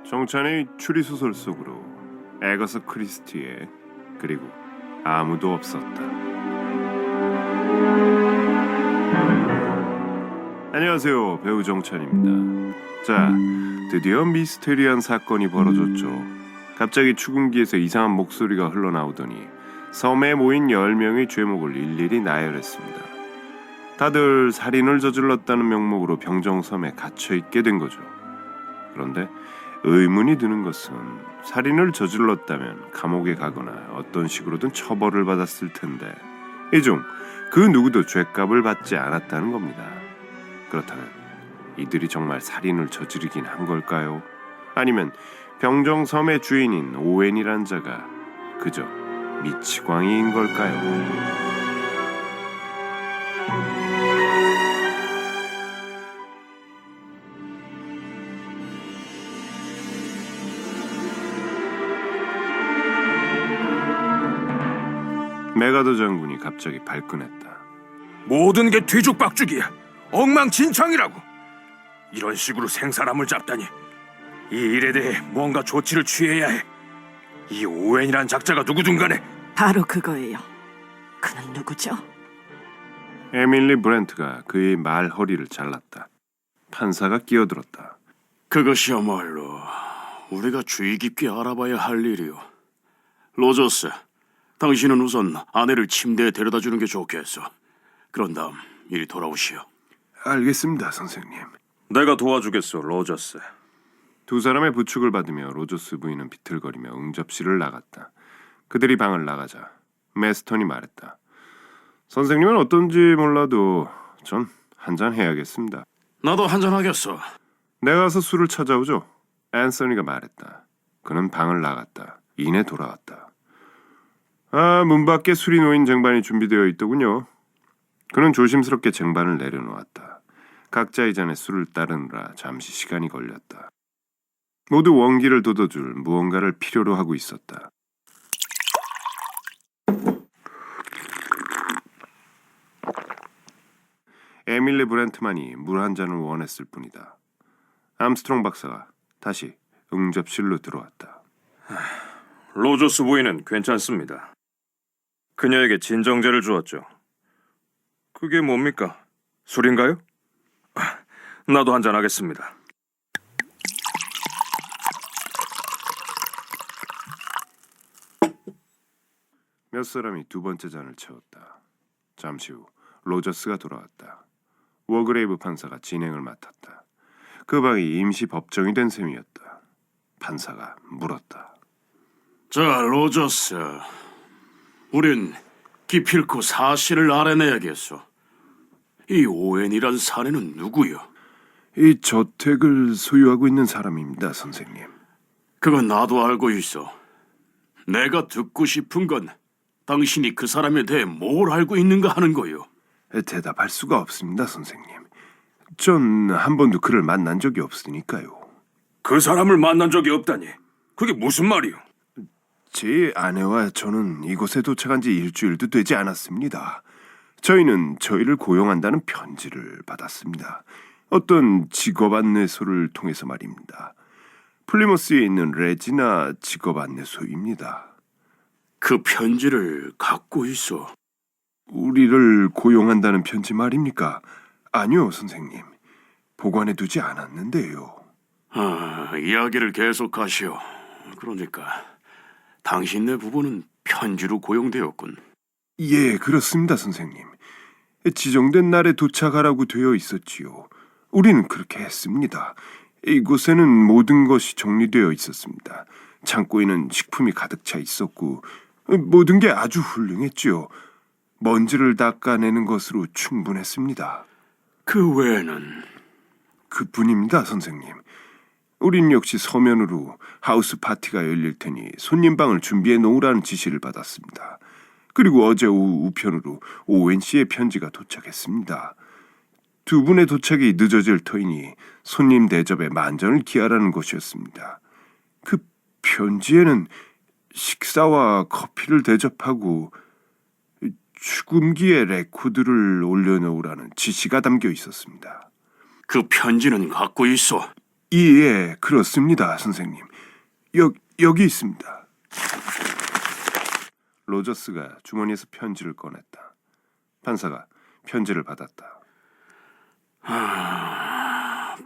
정찬의 추리소설 속으로 애거서 크리스티의 그리고 아무도 없었다. 안녕하세요, 배우 정찬입니다. 자, 드디어 미스테리한 사건이 벌어졌죠. 갑자기 축음기에서 이상한 목소리가 흘러나오더니 섬에 모인 10명의 죄목을 일일이 나열했습니다. 다들 살인을 저질렀다는 명목으로 병정섬에 갇혀있게 된 거죠. 그런데 의문이 드는 것은 살인을 저질렀다면 감옥에 가거나 어떤 식으로든 처벌을 받았을 텐데 이 중 그 누구도 죗값을 받지 않았다는 겁니다. 그렇다면 이들이 정말 살인을 저지르긴 한 걸까요? 아니면 병정섬의 주인인 오웬이란 자가 그저 미치광이인 걸까요? 메가더 장군이 갑자기 발끈했다. 모든 게 뒤죽박죽이야. 엉망진창이라고. 이런 식으로 생사람을 잡다니. 이 일에 대해 뭔가 조치를 취해야 해. 이 오웬이란 작자가 누구든 간에. 바로 그거예요. 그는 누구죠? 에밀리 브렌트가 그의 말허리를 잘랐다. 판사가 끼어들었다. 그것이야말로 우리가 주의 깊게 알아봐야 할 일이오. 로저스, 당신은 우선 아내를 침대에 데려다 주는 게 좋겠어. 그런 다음 이리 돌아오시오. 알겠습니다, 선생님. 내가 도와주겠소, 로저스. 두 사람의 부축을 받으며 로저스 부인은 비틀거리며 응접실을 나갔다. 그들이 방을 나가자 메스턴이 말했다. 선생님은 어떤지 몰라도 전 한잔 해야겠습니다. 나도 한잔 하겠어. 내가 가서 술을 찾아오죠. 앤서니가 말했다. 그는 방을 나갔다. 이내 돌아왔다. 문 밖에 술이 놓인 쟁반이 준비되어 있더군요. 그는 조심스럽게 쟁반을 내려놓았다. 각자의 잔에 술을 따르느라 잠시 시간이 걸렸다. 모두 원기를 돋워줄 무언가를 필요로 하고 있었다. 에밀리 브렌트만이 물 한 잔을 원했을 뿐이다. 암스트롱 박사가 다시 응접실로 들어왔다. 로저스 부인은 괜찮습니다. 그녀에게 진정제를 주었죠. 그게 뭡니까? 술인가요? 나도 한잔 하겠습니다. 몇 사람이 두 번째 잔을 채웠다. 잠시 후 로저스가 돌아왔다. 워그레이브 판사가 진행을 맡았다. 그 방이 임시 법정이 된 셈이었다. 판사가 물었다. 자, 로저스, 우린 기필코 사실을 알아내야겠어. 이 오웬이란 사내는 누구요? 이 저택을 소유하고 있는 사람입니다, 선생님. 그건 나도 알고 있어. 내가 듣고 싶은 건 당신이 그 사람에 대해 뭘 알고 있는가 하는 거요. 대답할 수가 없습니다, 선생님. 전 한 번도 그를 만난 적이 없으니까요. 그 사람을 만난 적이 없다니. 그게 무슨 말이오? 제 아내와 저는 이곳에 도착한 지 일주일도 되지 않았습니다. 저희는 저희를 고용한다는 편지를 받았습니다. 어떤 직업 안내소를 통해서 말입니다. 플리머스에 있는 레지나 직업 안내소입니다. 그 편지를 갖고 있어. 우리를 고용한다는 편지 말입니까? 아니요, 선생님. 보관해 두지 않았는데요. 이야기를 계속하시오. 그러니까 당신네 부부는 편지로 고용되었군. 예, 그렇습니다, 선생님. 지정된 날에 도착하라고 되어 있었지요. 우리는 그렇게 했습니다. 이곳에는 모든 것이 정리되어 있었습니다. 창고에는 식품이 가득 차 있었고 모든 게 아주 훌륭했지요. 먼지를 닦아내는 것으로 충분했습니다. 그 외에는? 그뿐입니다, 선생님. 우린 역시 서면으로 하우스 파티가 열릴 테니 손님방을 준비해 놓으라는 지시를 받았습니다. 그리고 어제 오후 우편으로 오웬 씨의 편지가 도착했습니다. 두 분의 도착이 늦어질 터이니 손님 대접에 만전을 기하라는 것이었습니다. 그 편지에는 식사와 커피를 대접하고 축음기에 레코드를 올려놓으라는 지시가 담겨 있었습니다. 그 편지는 갖고 있어. 예, 그렇습니다, 선생님. 여기 있습니다. 로저스가 주머니에서 편지를 꺼냈다. 판사가 편지를 받았다.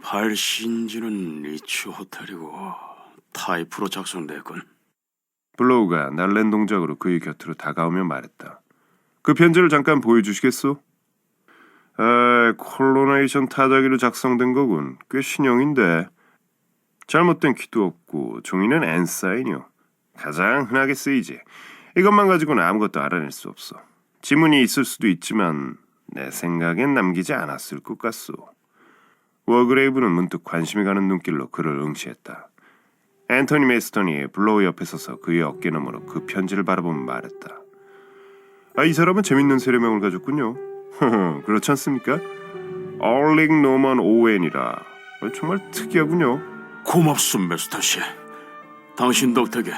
발신지는 리츠 호텔이고 타이프로 작성됐군. 블로우가 날랜 동작으로 그의 곁으로 다가오며 말했다. 그 편지를 잠깐 보여주시겠소? 콜로네이션 타자기로 작성된 거군. 꽤 신형인데. 잘못된 키도 없고 종이는 N사인이요. 가장 흔하게 쓰이지. 이것만 가지고는 아무것도 알아낼 수 없어. 지문이 있을 수도 있지만 내 생각엔 남기지 않았을 것 같소. 워그레이브는 문득 관심이 가는 눈길로 그를 응시했다. 앤토니 메스턴이 블로우 옆에 서서 그의 어깨 너머로 그 편지를 바라보며 말했다. 이 사람은 재밌는 세례명을 가졌군요. 그렇지 않습니까? 얼링 노먼 오웬이라. 정말 특이하군요. 고맙습니다, 메스터 씨. 당신 덕택에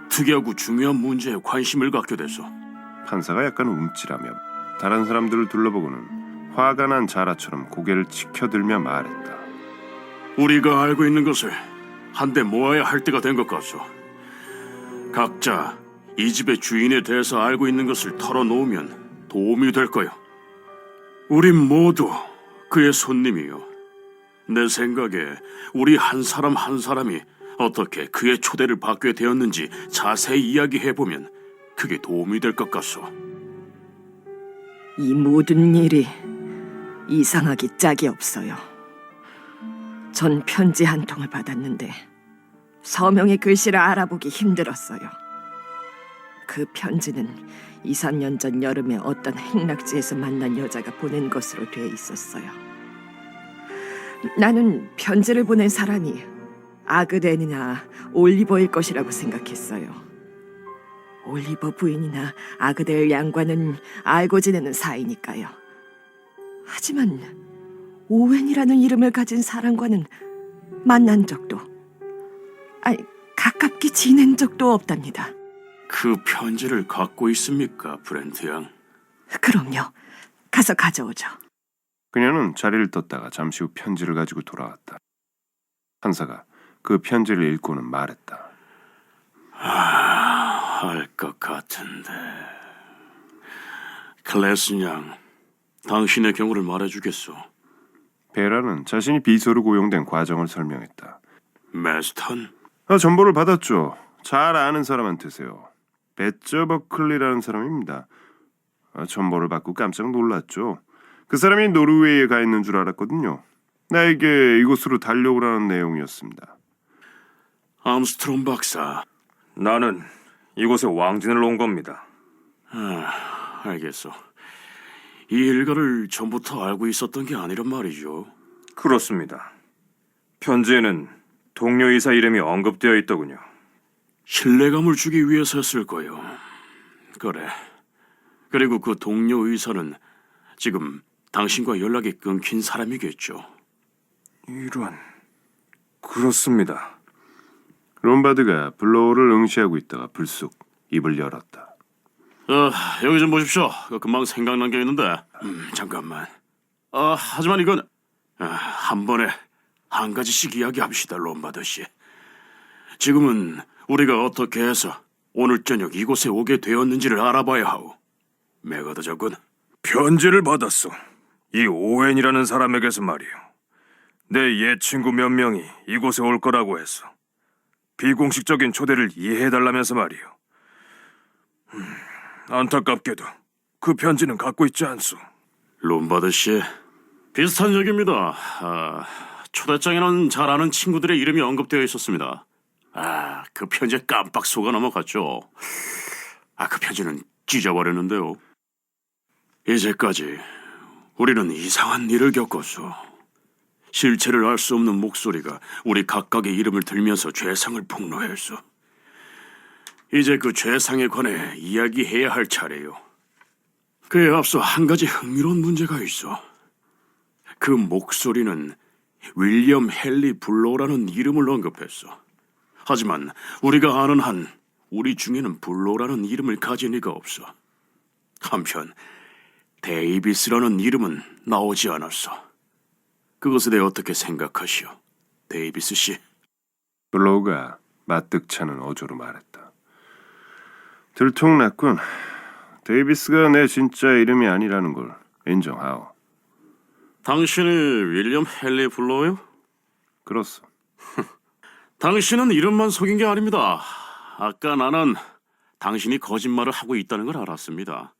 특이하고 중요한 문제에 관심을 갖게 돼서. 판사가 약간 움찔하며 다른 사람들을 둘러보고는 화가 난 자라처럼 고개를 치켜들며 말했다. 우리가 알고 있는 것을 한데 모아야 할 때가 된 것 같소. 각자 이 집의 주인에 대해서 알고 있는 것을 털어놓으면 도움이 될 거요. 우린 모두 그의 손님이요. 내 생각에 우리 한 사람 한 사람이 어떻게 그의 초대를 받게 되었는지 자세히 이야기해보면 그게 도움이 될 것 같소. 이 모든 일이 이상하기 짝이 없어요. 전 편지 한 통을 받았는데 서명의 글씨를 알아보기 힘들었어요. 그 편지는 2, 3년 전 여름에 어떤 행락지에서 만난 여자가 보낸 것으로 돼 있었어요. 나는 편지를 보낸 사람이 아그덴이나 올리버일 것이라고 생각했어요. 올리버 부인이나 아그델 양과는 알고 지내는 사이니까요. 하지만 오웬이라는 이름을 가진 사람과는 만난 적도, 가깝게 지낸 적도 없답니다. 그 편지를 갖고 있습니까, 브렌트 양? 그럼요. 가서 가져오죠. 그녀는 자리를 떴다가 잠시 후 편지를 가지고 돌아왔다. 판사가 그 편지를 읽고는 말했다. 할 것 같은데. 클래슨 양, 당신의 경우를 말해주겠소. 베라는 자신이 비서로 고용된 과정을 설명했다. 메스턴? 전보를 받았죠. 잘 아는 사람한테세요. 배저 버클리라는 사람입니다. 전보를 받고 깜짝 놀랐죠. 그 사람이 노르웨이에 가 있는 줄 알았거든요. 나에게 이곳으로 달려오라는 내용이었습니다. 암스트롱 박사. 나는 이곳에 왕진을 온 겁니다. 알겠소. 이 일가를 전부터 알고 있었던 게 아니란 말이죠. 그렇습니다. 편지에는 동료 의사 이름이 언급되어 있더군요. 신뢰감을 주기 위해서였을 거요. 그래. 그리고 그 동료 의사는 지금 당신과 연락이 끊긴 사람이겠죠. 이런... 그렇습니다. 롬바드가 블로우를 응시하고 있다가 불쑥 입을 열었다. 여기 좀 보십시오. 금방 생각난 게 있는데. 잠깐만. 하지만 이건 한 번에 한 가지씩 이야기합시다, 롬바드 씨. 지금은 우리가 어떻게 해서 오늘 저녁 이곳에 오게 되었는지를 알아봐야 하오. 메가더저군. 편지를 받았어. 이 오웬이라는 사람에게서 말이오. 내 옛 친구 몇 명이 이곳에 올 거라고 해서 비공식적인 초대를 이해해달라면서 말이오. 안타깝게도 그 편지는 갖고 있지 않소. 롬바드 씨, 비슷한 얘기입니다. 초대장에는 잘 아는 친구들의 이름이 언급되어 있었습니다. 그 편지에 깜빡 속아 넘어갔죠. 그 편지는 찢어버렸는데요. 이제까지 우리는 이상한 일을 겪었소. 실체를 알 수 없는 목소리가 우리 각각의 이름을 들면서 죄상을 폭로했소. 이제 그 죄상에 관해 이야기해야 할 차례요. 그에 앞서 한 가지 흥미로운 문제가 있어. 그 목소리는 윌리엄 헨리 블로우라는 이름을 언급했어. 하지만 우리가 아는 한 우리 중에는 블로우라는 이름을 가진 이가 없어. 한편 데이비스라는 이름은 나오지 않았어. 그것에 대해 어떻게 생각하시오, 데이비스 씨. 블로우가 마뜩 차는 어조로 말했다. 들통났군. 데이비스가 내 진짜 이름이 아니라는 걸 인정하오. 당신이 윌리엄 헨리 블로우요? 그렇소. 당신은 이름만 속인 게 아닙니다. 아까 나는 당신이 거짓말을 하고 있다는 걸 알았습니다.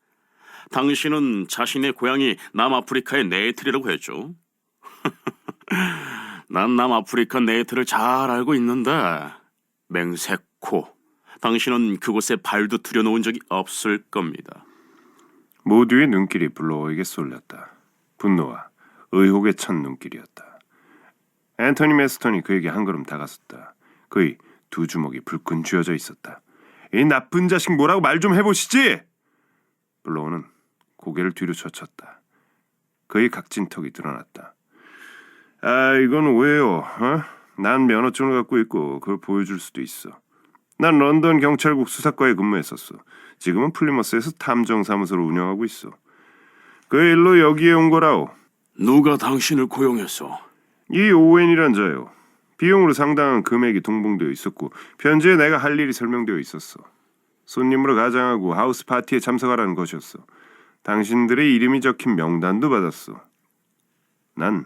당신은 자신의 고향이 남아프리카의 네이틀이라고 했죠. 난 남아프리카 네이틀을 잘 알고 있는데 맹세코, 당신은 그곳에 발도 들여놓은 적이 없을 겁니다. 모두의 눈길이 블로우에게 쏠렸다. 분노와 의혹에 찬 눈길이었다. 앤토니 메스턴이 그에게 한 걸음 다가섰다. 그의 두 주먹이 불끈 쥐어져 있었다. 이 나쁜 자식 뭐라고 말 좀 해보시지! 블로우는 고개를 뒤로 젖혔다. 그의 각진 턱이 드러났다. 아, 이건 오해요. 난 면허증을 갖고 있고 그걸 보여줄 수도 있어. 난 런던 경찰국 수사과에 근무했었어. 지금은 플리머스에서 탐정사무소를 운영하고 있어. 그 일로 여기에 온 거라오. 누가 당신을 고용했어? 이 오웬이란 자요. 비용으로 상당한 금액이 동봉되어 있었고 편지에 내가 할 일이 설명되어 있었어. 손님으로 가장하고 하우스 파티에 참석하라는 것이었어. 당신들의 이름이 적힌 명단도 받았어. 난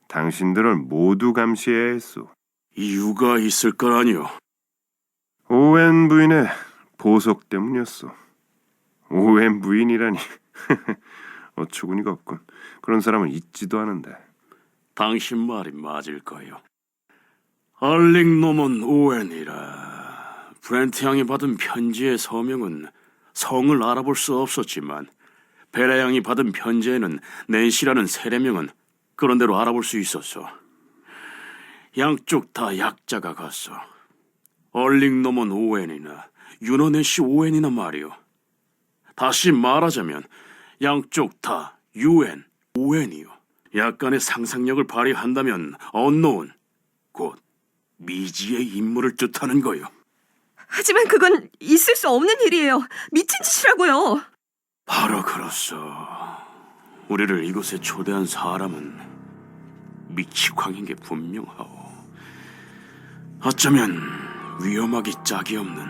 당신들을 모두 감시해야 했어. 이유가 있을 거라니요. 오웬 부인의 보석 때문이었어. 오웬 부인이라니. 어처구니가 없군. 그런 사람은 있지도 않은데. 당신 말이 맞을 거예요. 얼링 노먼 오웬이라. 브렌트 양이 받은 편지의 서명은 성을 알아볼 수 없었지만 베라 양이 받은 편지에는 낸시라는 세례명은 그런대로 알아볼 수 있었어. 양쪽 다 약자가 갔어. 얼링 노먼 오웬이나 유너 낸시 오웬이나 말이요. 다시 말하자면 양쪽 다 UN, 오웬이요. 약간의 상상력을 발휘한다면 언노운, 곧 미지의 인물을 뜻하는 거요. 하지만 그건 있을 수 없는 일이에요. 미친 짓이라고요. 바로 그렇소. 우리를 이곳에 초대한 사람은 미치광인 게 분명하오. 어쩌면 위험하기 짝이 없는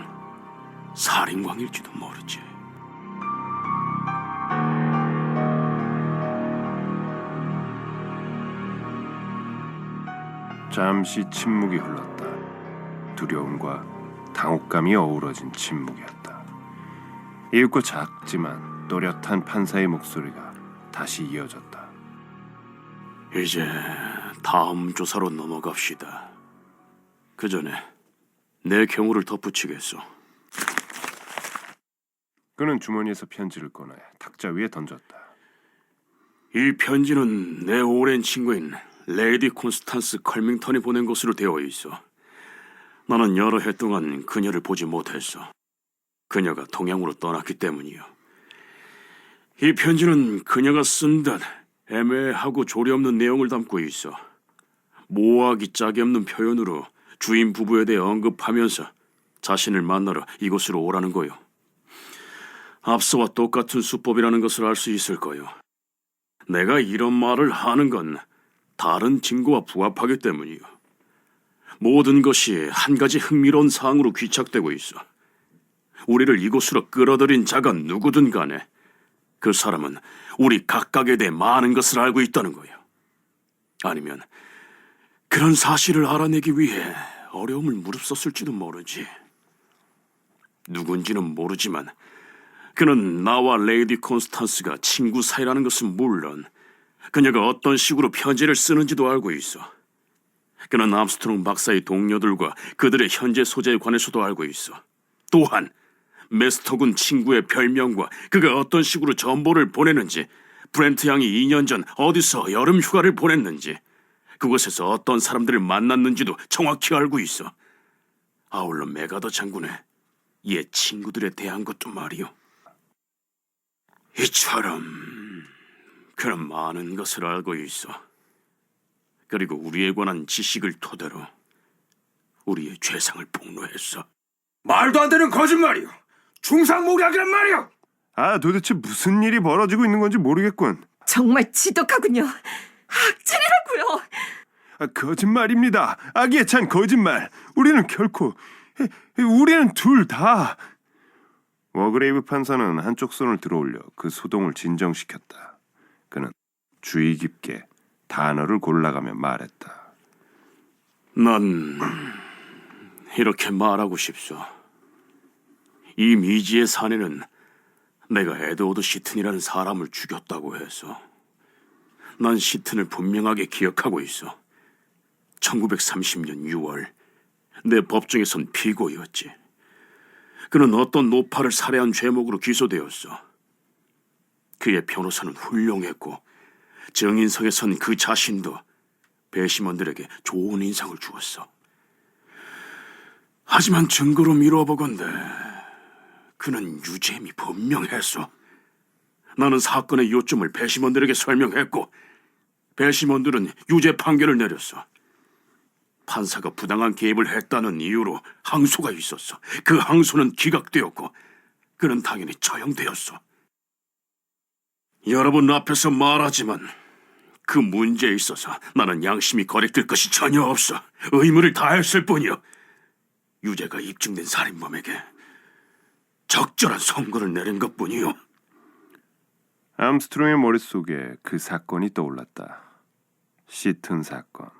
살인광일지도 모르지. 잠시 침묵이 흘렀다. 두려움과 당혹감이 어우러진 침묵이었다. 이윽고 작지만 또렷한 판사의 목소리가 다시 이어졌다. 이제 다음 조사로 넘어갑시다. 그 전에 내 경우를 덧붙이겠소. 그는 주머니에서 편지를 꺼내 탁자 위에 던졌다. 이 편지는 내 오랜 친구인 레이디 콘스탄스 컬밍턴이 보낸 것으로 되어 있어. 나는 여러 해 동안 그녀를 보지 못했어. 그녀가 동양으로 떠났기 때문이요. 이 편지는 그녀가 쓴 듯 애매하고 조리 없는 내용을 담고 있어. 모호하기 짝이 없는 표현으로 주인 부부에 대해 언급하면서 자신을 만나러 이곳으로 오라는 거요. 앞서와 똑같은 수법이라는 것을 알 수 있을 거요. 내가 이런 말을 하는 건 다른 증거와 부합하기 때문이요. 모든 것이 한 가지 흥미로운 사항으로 귀착되고 있어. 우리를 이곳으로 끌어들인 자가 누구든 간에 그 사람은 우리 각각에 대해 많은 것을 알고 있다는 거예요. 아니면 그런 사실을 알아내기 위해 어려움을 무릅썼을지도 모르지. 누군지는 모르지만 그는 나와 레이디 콘스탄스가 친구 사이라는 것은 물론 그녀가 어떤 식으로 편지를 쓰는지도 알고 있어. 그는 암스트롱 박사의 동료들과 그들의 현재 소재에 관해서도 알고 있어. 또한 메스터군 친구의 별명과 그가 어떤 식으로 전보를 보내는지, 브렌트 양이 2년 전 어디서 여름 휴가를 보냈는지, 그곳에서 어떤 사람들을 만났는지도 정확히 알고 있어. 아울러 메가더 장군의 옛 친구들에 대한 것도 말이요. 이처럼 그는 많은 것을 알고 있어. 그리고 우리에 관한 지식을 토대로 우리의 죄상을 폭로했어. 말도 안 되는 거짓말이요. 중상모략이란 말이요. 아, 도대체 무슨 일이 벌어지고 있는 건지 모르겠군. 정말 지독하군요. 악질이라고요. 거짓말입니다. 악의에 찬 거짓말. 우리는 둘 다. 워그레이브 판사는 한쪽 손을 들어올려 그 소동을 진정시켰다. 그는 주의 깊게 단어를 골라가며 말했다. 난 이렇게 말하고 싶소. 이 미지의 사내는 내가 에드워드 시튼이라는 사람을 죽였다고 해서 난 시튼을 분명하게 기억하고 있어. 1930년 6월 내 법정에선 피고였지. 그는 어떤 노파를 살해한 죄목으로 기소되었어. 그의 변호사는 훌륭했고 정인석에선 그 자신도 배심원들에게 좋은 인상을 주었어. 하지만 증거로 미뤄보건대 그는 유죄임이 분명했어. 나는 사건의 요점을 배심원들에게 설명했고 배심원들은 유죄 판결을 내렸어. 판사가 부당한 개입을 했다는 이유로 항소가 있었어. 그 항소는 기각되었고 그는 당연히 처형되었어. 여러분 앞에서 말하지만 그 문제에 있어서 나는 양심이 거릭될 것이 전혀 없어. 의무를 다했을 뿐이요. 유죄가 입증된 살인범에게 적절한 선고를 내린 것뿐이요. 암스트롱의 머릿속에 그 사건이 떠올랐다. 시튼 사건.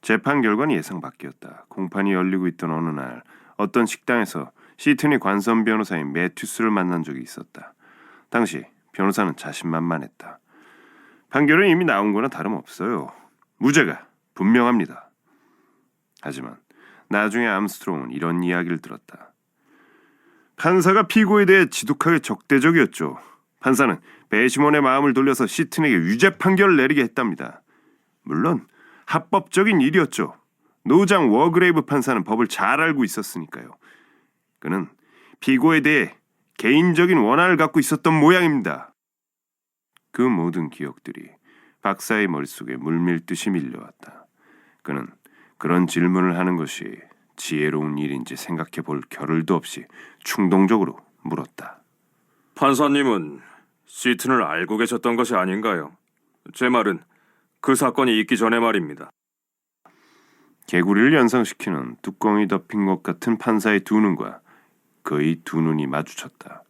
재판 결과는 예상 밖이었다. 공판이 열리고 있던 어느 날 어떤 식당에서 시튼이 관선 변호사인 매튜스를 만난 적이 있었다. 당시 변호사는 자신만만했다. 판결은 이미 나온 거나 다름없어요. 무죄가 분명합니다. 하지만 나중에 암스트롱은 이런 이야기를 들었다. 판사가 피고에 대해 지독하게 적대적이었죠. 판사는 배심원의 마음을 돌려서 시튼에게 유죄 판결을 내리게 했답니다. 물론 합법적인 일이었죠. 노장 워그레이브 판사는 법을 잘 알고 있었으니까요. 그는 피고에 대해 개인적인 원한을 갖고 있었던 모양입니다. 그 모든 기억들이 박사의 머릿속에 물밀듯이 밀려왔다. 그는 그런 질문을 하는 것이 지혜로운 일인지 생각해 볼 겨를도 없이 충동적으로 물었다. 판사님은 시튼을 알고 계셨던 것이 아닌가요? 제 말은 그 사건이 있기 전에 말입니다. 개구리를 연상시키는 뚜껑이 덮인 것 같은 판사의 두 눈과 그의 두 눈이 마주쳤다.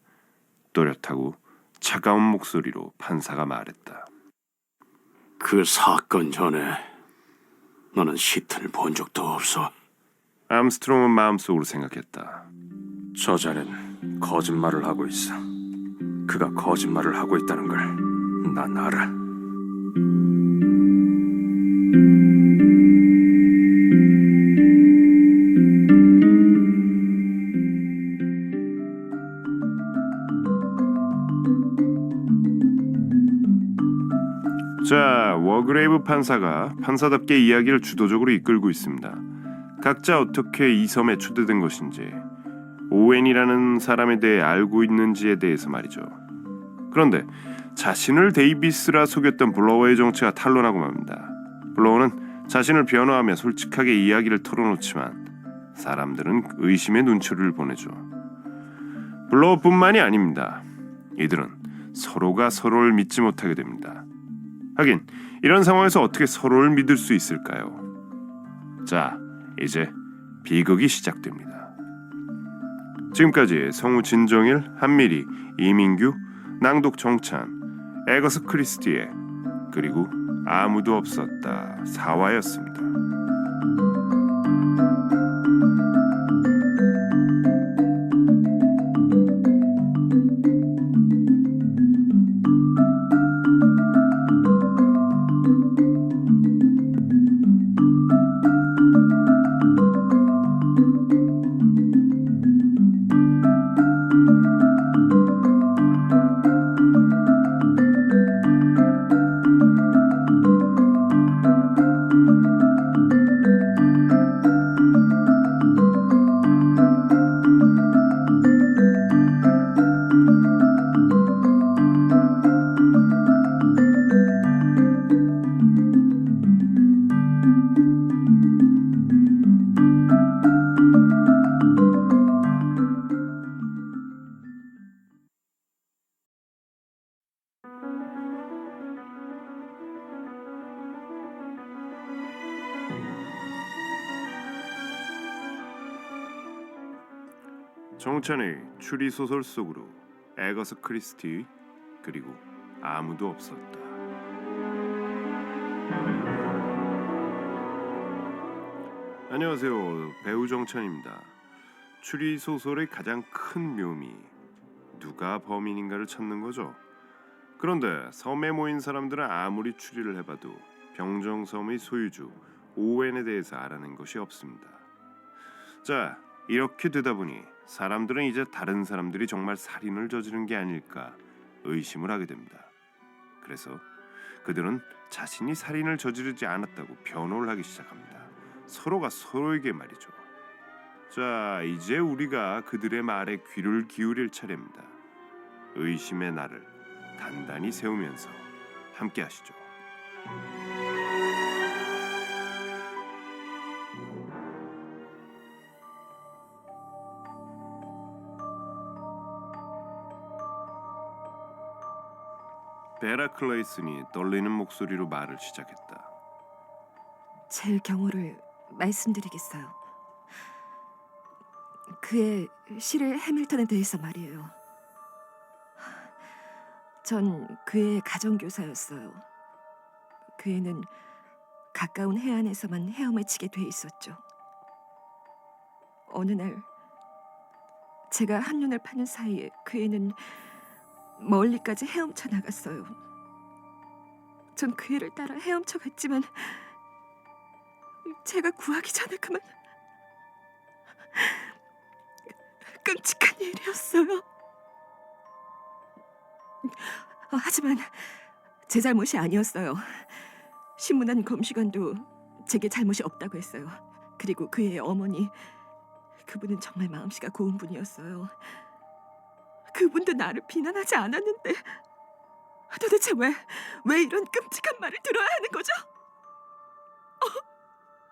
또렷하고 차가운 목소리로 판사가 말했다. 그 사건 전에 나는 시튼을 본 적도 없어. 암스트롱은 마음속으로 생각했다. 저자는 거짓말을 하고 있어. 그가 거짓말을 하고 있다는 걸 난 알아. 자, 워그레이브 판사가 판사답게 이야기를 주도적으로 이끌고 있습니다. 각자 어떻게 이 섬에 초대된 것인지, 오웬이라는 사람에 대해 알고 있는지에 대해서 말이죠. 그런데 자신을 데이비스라 속였던 블로워의 정체가 탄로나고 맙니다. 블로워는 자신을 변호하며 솔직하게 이야기를 털어놓지만 사람들은 의심의 눈초리를 보내죠. 블로워뿐만이 아닙니다. 이들은 서로가 서로를 믿지 못하게 됩니다. 하긴 이런 상황에서 어떻게 서로를 믿을 수 있을까요? 자, 이제 비극이 시작됩니다. 지금까지 성우 진정일, 한미리, 이민규, 낭독 정찬, 에거스 크리스티에 그리고 아무도 없었다 4화였습니다. 정찬의 추리 소설 속으로 에거서 크리스티 그리고 아무도 없었다. 안녕하세요. 배우 정찬입니다. 추리 소설의 가장 큰 묘미, 누가 범인인가를 찾는 거죠. 그런데 섬에 모인 사람들은 아무리 추리를 해봐도 병정섬의 소유주 오웬에 대해서 알아낸 것이 없습니다. 자, 이렇게 되다 보니 사람들은 이제 다른 사람들이 정말 살인을 저지른 게 아닐까 의심을 하게 됩니다. 그래서 그들은 자신이 살인을 저지르지 않았다고 변호를 하기 시작합니다. 서로가 서로에게 말이죠. 자, 이제 우리가 그들의 말에 귀를 기울일 차례입니다. 의심의 날을 단단히 세우면서 함께 하시죠. 베라 클레이슨이 떨리는 목소리로 말을 시작했다. 제 경우를 말씀드리겠어요. 그의 시를 해밀턴에 대해서 말이에요. 전 그의 가정교사였어요. 그 애는 가까운 해안에서만 헤엄을 치게 돼 있었죠. 어느 날 제가 한눈을 파는 사이에 그 애는 멀리까지 헤엄쳐 나갔어요. 전 그 애를 따라 헤엄쳐 갔지만 제가 구하기 전에 그만 끔찍한 일이었어요. 하지만 제 잘못이 아니었어요. 신문한 검시관도 제게 잘못이 없다고 했어요. 그리고 그의 어머니, 그분은 정말 마음씨가 고운 분이었어요. 그분도 나를 비난하지 않았는데 도대체 왜 이런 끔찍한 말을 들어야 하는 거죠?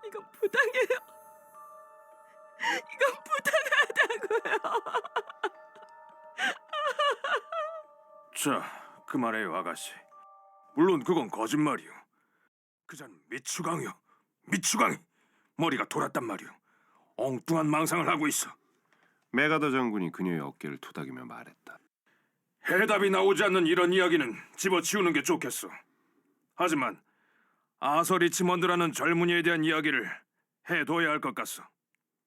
이건 부당해요. 이건 부당하다고요. 자, 그만해요, 아가씨. 물론 그건 거짓말이요. 그자는 미추강이요. 미추강이 머리가 돌았단 말이오. 엉뚱한 망상을 하고 있어. 메가더 장군이 그녀의 어깨를 토닥이며 말했다. 해답이 나오지 않는 이런 이야기는 집어치우는 게 좋겠어. 하지만 아서 리치먼드라는 젊은이에 대한 이야기를 해둬야 할 것 같소.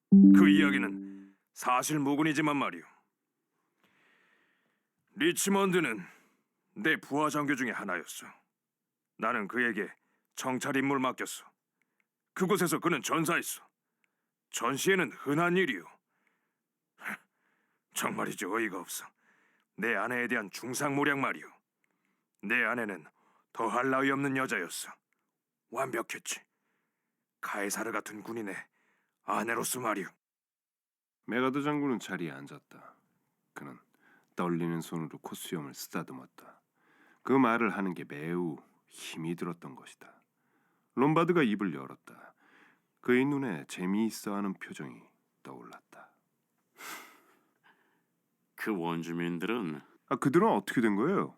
그 이야기는 사실 무근이지만 말이오. 리치먼드는 내 부하 장교 중에 하나였어. 나는 그에게 정찰 임무를 맡겼어. 그곳에서 그는 전사했어. 전시에는 흔한 일이오. 정말이지 어이가 없어. 내 아내에 대한 중상모략 말이오. 내 아내는 더할 나위 없는 여자였어. 완벽했지. 카에사르 같은 군인의 아내로서 말이오. 메가더 장군은 자리에 앉았다. 그는 떨리는 손으로 콧수염을 쓰다듬었다. 그 말을 하는 게 매우 힘이 들었던 것이다. 롬바드가 입을 열었다. 그의 눈에 재미있어하는 표정이 떠올랐다. 그 원주민들은 그들은 어떻게 된 거예요?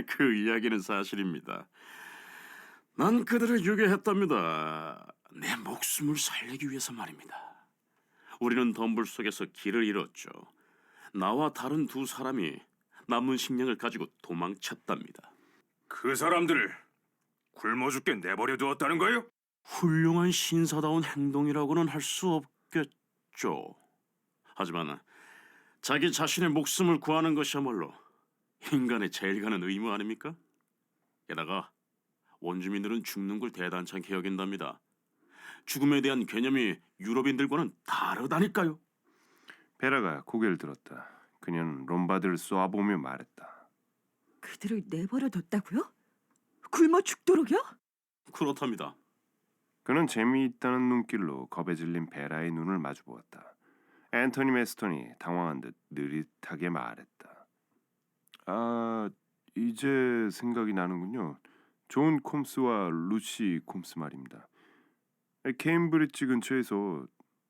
그 이야기는 사실입니다. 난 그들을 유괴했답니다. 내 목숨을 살리기 위해서 말입니다. 우리는 덤불 속에서 길을 잃었죠. 나와 다른 두 사람이 남은 식량을 가지고 도망쳤답니다. 그 사람들을 굶어 죽게 내버려 두었다는 거요? 훌륭한 신사다운 행동이라고는 할 수 없겠죠. 하지만 자기 자신의 목숨을 구하는 것이야말로 인간의 제일 가는 의무 아닙니까? 게다가 원주민들은 죽는 걸 대단찮게 여긴답니다. 죽음에 대한 개념이 유럽인들과는 다르다니까요. 베라가 고개를 들었다. 그녀는 롬바드를 쏘아보며 말했다. 그들을 내버려 뒀다고요? 굶어 죽도록요? 그렇답니다. 그는 재미있다는 눈길로 겁에 질린 베라의 눈을 마주보았다. 앤토니 메스턴이 당황한 듯 느릿하게 말했다. 이제 생각이 나는군요. 존 콤스와 루시 콤스 말입니다. 케임브리지 근처에서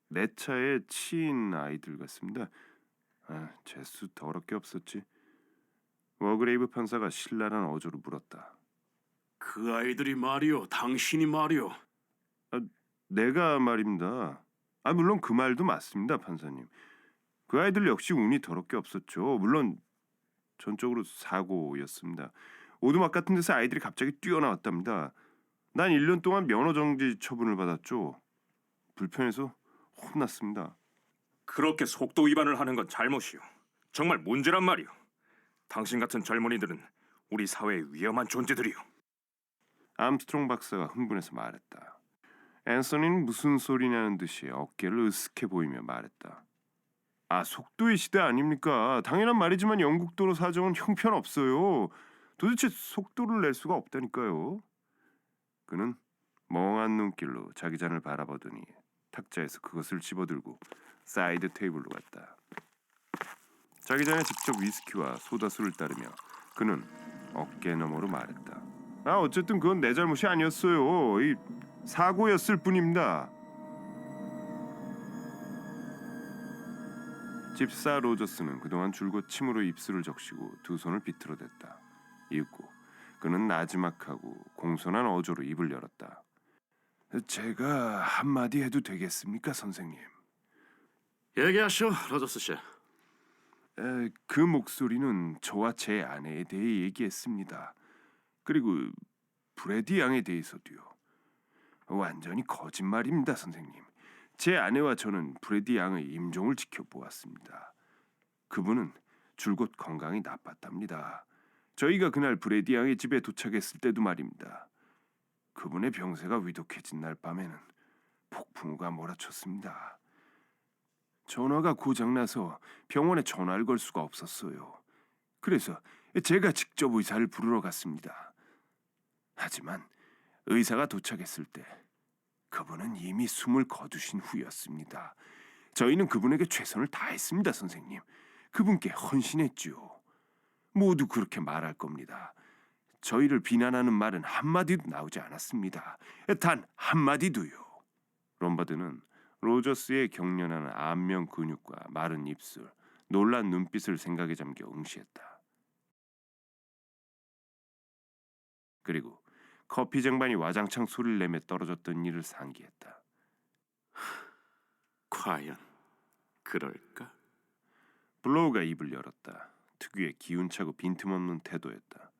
내 차에 치인 아이들 같습니다. 재수 더럽게 없었지. 워그레이브 판사가 신랄한 어조로 물었다. 그 아이들이 말이요, 당신이 말이요. 내가 말입니다. 물론 그 말도 맞습니다, 판사님. 그 아이들 역시 운이 더럽게 없었죠. 물론 전적으로 사고였습니다. 오두막 같은 데서 아이들이 갑자기 뛰어나왔답니다. 난 1년 동안 면허 정지 처분을 받았죠. 불편해서 혼났습니다. 그렇게 속도 위반을 하는 건 잘못이요. 정말 문제란 말이요. 당신 같은 젊은이들은 우리 사회의 위험한 존재들이요. 암스트롱 박사가 흥분해서 말했다. 앤서니는 무슨 소리냐는 듯이 어깨를 으쓱해 보이며 말했다. 아, 속도의 시대 아닙니까? 당연한 말이지만 영국 도로 사정은 형편없어요. 도대체 속도를 낼 수가 없다니까요. 그는 멍한 눈길로 자기 잔을 바라보더니 탁자에서 그것을 집어들고 사이드 테이블로 갔다. 자기 잔에 직접 위스키와 소다수를 따르며 그는 어깨 너머로 말했다. 아, 어쨌든 그건 내 잘못이 아니었어요. 이 사고였을 뿐입니다. 집사 로저스는 그동안 줄곧 침으로 입술을 적시고 두 손을 비틀어댔다. 이윽고 그는 나지막하고 공손한 어조로 입을 열었다. 제가 한마디 해도 되겠습니까, 선생님? 얘기하시오, 로저스 씨. 그 목소리는 저와 제 아내에 대해 얘기했습니다. 그리고 브래디 양에 대해서도요. 완전히 거짓말입니다, 선생님. 제 아내와 저는 브래디 양의 임종을 지켜보았습니다. 그분은 줄곧 건강이 나빴답니다. 저희가 그날 브래디 양의 집에 도착했을 때도 말입니다. 그분의 병세가 위독해진 날 밤에는 폭풍우가 몰아쳤습니다. 전화가 고장나서 병원에 전화를 걸 수가 없었어요. 그래서 제가 직접 의사를 부르러 갔습니다. 하지만 의사가 도착했을 때 그분은 이미 숨을 거두신 후였습니다. 저희는 그분에게 최선을 다했습니다, 선생님. 그분께 헌신했지요. 모두 그렇게 말할 겁니다. 저희를 비난하는 말은 한마디도 나오지 않았습니다. 단 한마디도요. 롬바드는 로저스의 경련하는 안면 근육과 마른 입술, 놀란 눈빛을 생각에 잠겨 응시했다. 그리고 커피 쟁반이 와장창 소리를 내며 떨어졌던 일을 상기했다. 과연 그럴까? 블로우가 입을 열었다. 특유의 기운차고 빈틈없는 태도였다.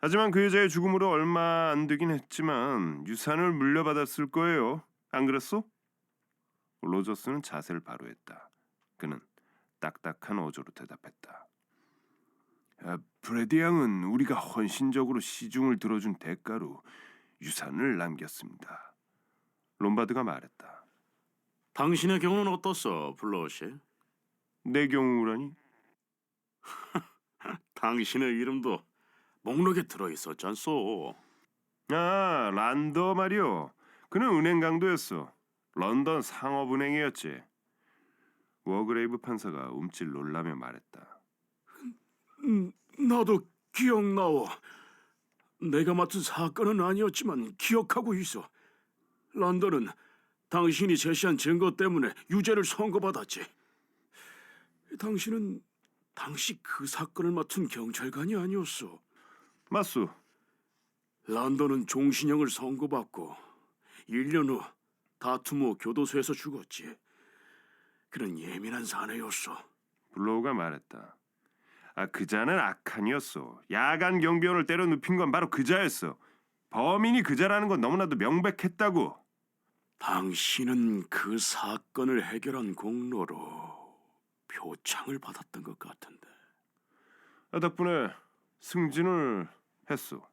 하지만 그 여자의 죽음으로 얼마 안 되긴 했지만 유산을 물려받았을 거예요. 안 그랬어? 로저스는 자세를 바로 했다. 그는 딱딱한 어조로 대답했다. 브래디 양은 우리가 헌신적으로 시중을 들어준 대가로 유산을 남겼습니다. 롬바드가 말했다. 당신의 경우는 어떻소, 블로우 씨? 내 경우라니? 당신의 이름도 목록에 들어있었지 않소? 아, 란더 말이요. 그는 은행 강도였어. 런던 상업은행이었지. 워그레이브 판사가 움찔 놀라며 말했다. 나도 기억나오. 내가 맡은 사건은 아니었지만 기억하고 있어. 란던은 당신이 제시한 증거 때문에 유죄를 선고받았지. 당신은 당시 그 사건을 맡은 경찰관이 아니었어. 맞소. 란던은 종신형을 선고받고 1년 후 다툼 후 교도소에서 죽었지. 그는 예민한 사내였어. 블로우가 말했다. 아, 그자는 악한이었어. 야간 경비원을 때려 눕힌 건 바로 그자였어. 범인이 그자라는 건 너무나도 명백했다고. 당신은 그 사건을 해결한 공로로 표창을 받았던 것 같은데. 덕분에 승진을 했어.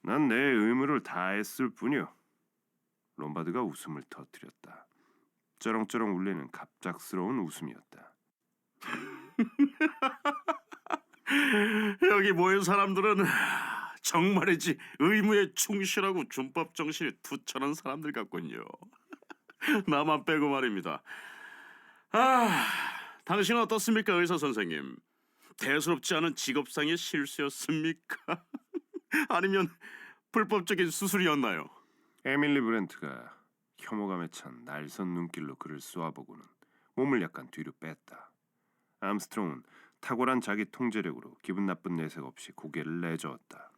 난 내 의무를 다했을 뿐이요. 롬바드가 웃음을 터뜨렸다. 쩌렁쩌렁 울리는 갑작스러운 웃음이었다. 여기 모인 사람들은 정말이지 의무에 충실하고 준법 정신이 투철한 사람들 같군요. 나만 빼고 말입니다. 당신은 어떻습니까, 의사 선생님? 대수롭지 않은 직업상의 실수였습니까? 아니면 불법적인 수술이었나요? 에밀리 브렌트가 혐오감에 찬 날선 눈길로 그를 쏘아보고는 몸을 약간 뒤로 뺐다. 암스트롱은 탁월한 자기 통제력으로 기분 나쁜 내색 없이 고개를 내저었다.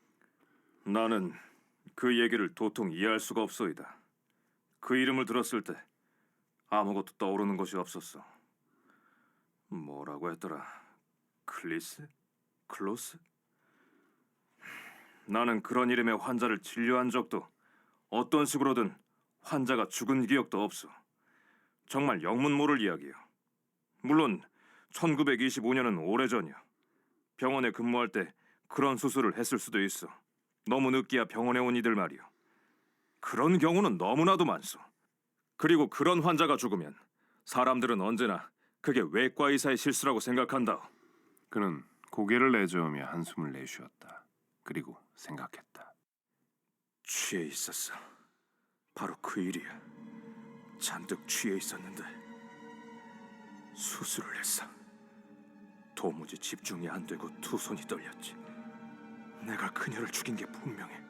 나는 그 얘기를 도통 이해할 수가 없소이다. 그 이름을 들었을 때 아무것도 떠오르는 것이 없었어. 뭐라고 했더라? 클리스? 클로스? 나는 그런 이름의 환자를 진료한 적도 어떤 식으로든 환자가 죽은 기억도 없어. 정말 영문 모를 이야기야. 물론 1925년은 오래전이야. 병원에 근무할 때 그런 수술을 했을 수도 있어. 너무 늦게야 병원에 온 이들 말이야. 그런 경우는 너무나도 많소. 그리고 그런 환자가 죽으면 사람들은 언제나 그게 외과 의사의 실수라고 생각한다. 그는 고개를 내저으며 한숨을 내쉬었다. 그리고 생각했다. 취해 있었어. 바로 그 일이야. 잔뜩 취해 있었는데 수술을 했어. 도무지 집중이 안 되고 두 손이 떨렸지. 내가 그녀를 죽인 게 분명해.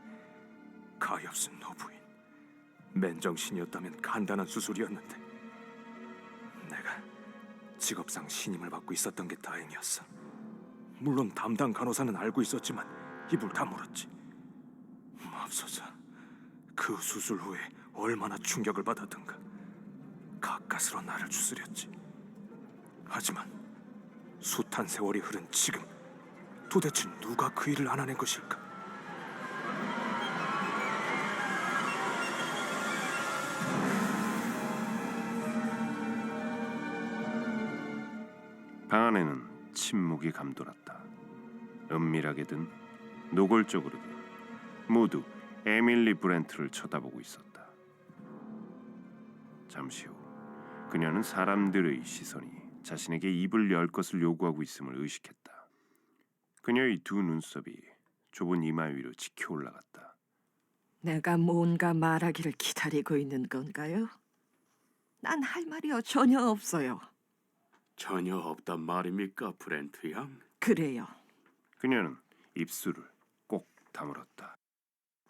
가엾은 노부인. 맨정신이었다면 간단한 수술이었는데 내가 직업상 신임을 받고 있었던 게 다행이었어. 물론 담당 간호사는 알고 있었지만 입을 다물었지. 맙소사, 그 수술 후에 얼마나 충격을 받았던가. 가까스로 나를 추스렸지. 하지만 숱한 세월이 흐른 지금 도대체 누가 그 일을 알아낸 것일까? 방 안에는 침묵이 감돌았다. 은밀하게든 노골적으로든 모두 에밀리 브렌트를 쳐다보고 있었다. 잠시 후 그녀는 사람들의 시선이 자신에게 입을 열 것을 요구하고 있음을 의식했다. 그녀의 두 눈썹이 좁은 이마 위로 치켜 올라갔다. 내가 뭔가 말하기를 기다리고 있는 건가요? 난 할 말이요 전혀 없어요. 전혀 없단 말입니까, 브렌트 양? 그래요. 그녀는 입술을 꼭 다물었다.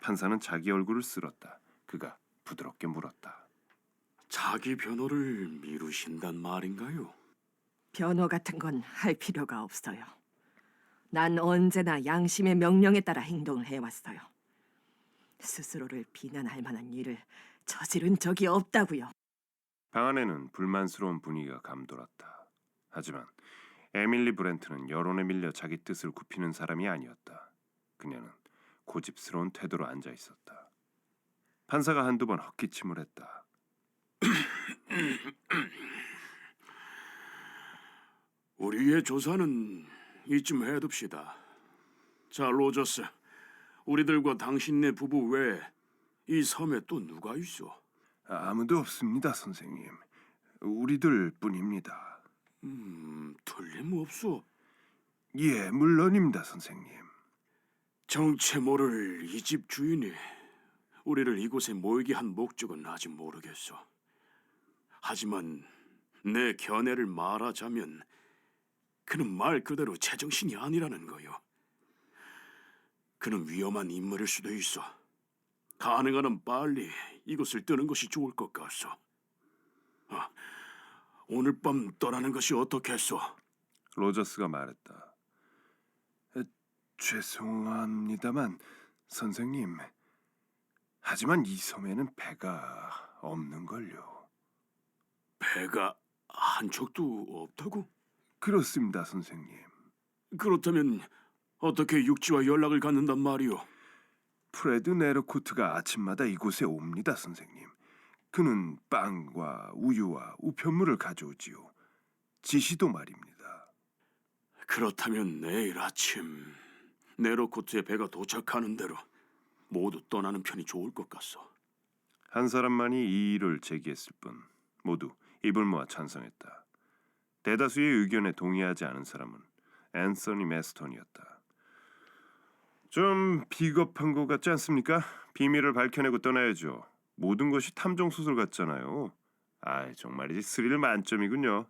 판사는 자기 얼굴을 쓸었다. 그가 부드럽게 물었다. 자기 변호를 미루신단 말인가요? 변호 같은 건 할 필요가 없어요. 난 언제나 양심의 명령에 따라 행동을 해왔어요. 스스로를 비난할 만한 일을 저지른 적이 없다고요. 방 안에는 불만스러운 분위기가 감돌았다. 하지만 에밀리 브렌트는 여론에 밀려 자기 뜻을 굽히는 사람이 아니었다. 그녀는 고집스러운 태도로 앉아 있었다. 판사가 한두 번 헛기침을 했다. 우리의 조사는 이쯤 해둡시다. 자, 로저스, 우리들과 당신네 부부 외에 이 섬에 또 누가 있어? 아무도 없습니다, 선생님. 우리들 뿐입니다. 틀림없어. 예, 물론입니다, 선생님. 정체 모를 이 집 주인이 우리를 이곳에 모이게 한 목적은 아직 모르겠어. 하지만 내 견해를 말하자면 그는 말 그대로 제정신이 아니라는 거요. 그는 위험한 인물일 수도 있어. 가능한 한 빨리 이곳을 뜨는 것이 좋을 것 같소. 오늘 밤 떠나는 것이 어떻겠소? 로저스가 말했다. 죄송합니다만, 선생님. 하지만 이 섬에는 배가 없는걸요. 배가 한 척도 없다고? 그렇습니다, 선생님. 그렇다면 어떻게 육지와 연락을 갖는단 말이오? 프레드 네르코트가 아침마다 이곳에 옵니다, 선생님. 그는 빵과 우유와 우편물을 가져오지요. 지시도 말입니다. 그렇다면 내일 아침 네로코트의 배가 도착하는 대로 모두 떠나는 편이 좋을 것 같소. 한 사람만이 이 일을 제기했을 뿐 모두 입을 모아 찬성했다. 대다수의 의견에 동의하지 않은 사람은 앤서니 메스턴이었다. 좀 비겁한 것 같지 않습니까? 비밀을 밝혀내고 떠나야죠. 모든 것이 탐정 소설 같잖아요. 정말이지 스릴 만점이군요.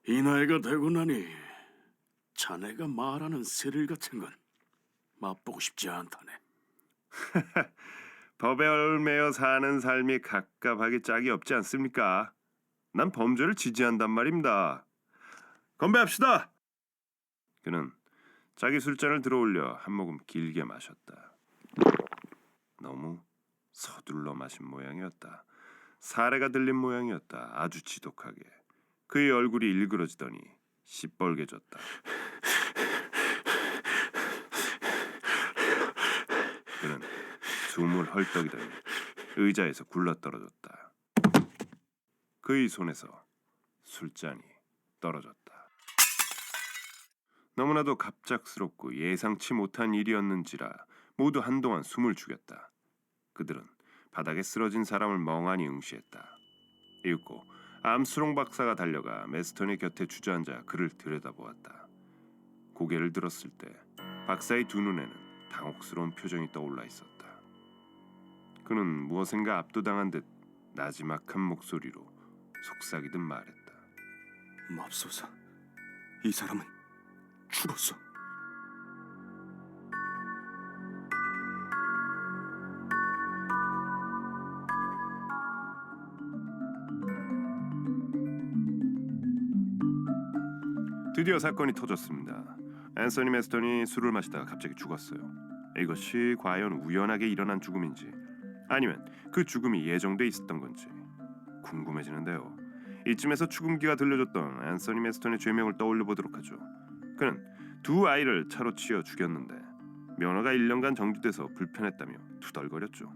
이 나이가 되고 나니 자네가 말하는 스릴 같은 건 맛보고 싶지 않다네. 법에 얽매여 사는 삶이 갑갑하게 짝이 없지 않습니까? 난 범죄를 지지한단 말입니다. 건배합시다. 그는 자기 술잔을 들어올려 한 모금 길게 마셨다. 너무 서둘러 마신 모양이었다. 사례가 들린 모양이었다. 아주 지독하게. 그의 얼굴이 일그러지더니 시뻘개졌다. 그는 숨을 헐떡이더니 의자에서 굴러떨어졌다. 그의 손에서 술잔이 떨어졌다. 너무나도 갑작스럽고 예상치 못한 일이었는지라 모두 한동안 숨을 죽였다. 그들은 바닥에 쓰러진 사람을 멍하니 응시했다. 이윽고 암스트롱 박사가 달려가 메스턴의 곁에 주저앉아 그를 들여다보았다. 고개를 들었을 때 박사의 두 눈에는 당혹스러운 표정이 떠올라 있었다. 그는 무엇인가 압도당한 듯 나지막한 목소리로 속삭이듯 말했다. 맙소사, 이 사람은 죽었어. 드디어 사건이 터졌습니다. 앤서니 메스턴이 술을 마시다가 갑자기 죽었어요. 이것이 과연 우연하게 일어난 죽음인지 아니면 그 죽음이 예정돼 있었던 건지 궁금해지는데요. 이쯤에서 죽음기가 들려줬던 앤서니 메스턴의 죄명을 떠올려 보도록 하죠. 그는 두 아이를 차로 치어 죽였는데 면허가 1년간 정지돼서 불편했다며 투덜거렸죠.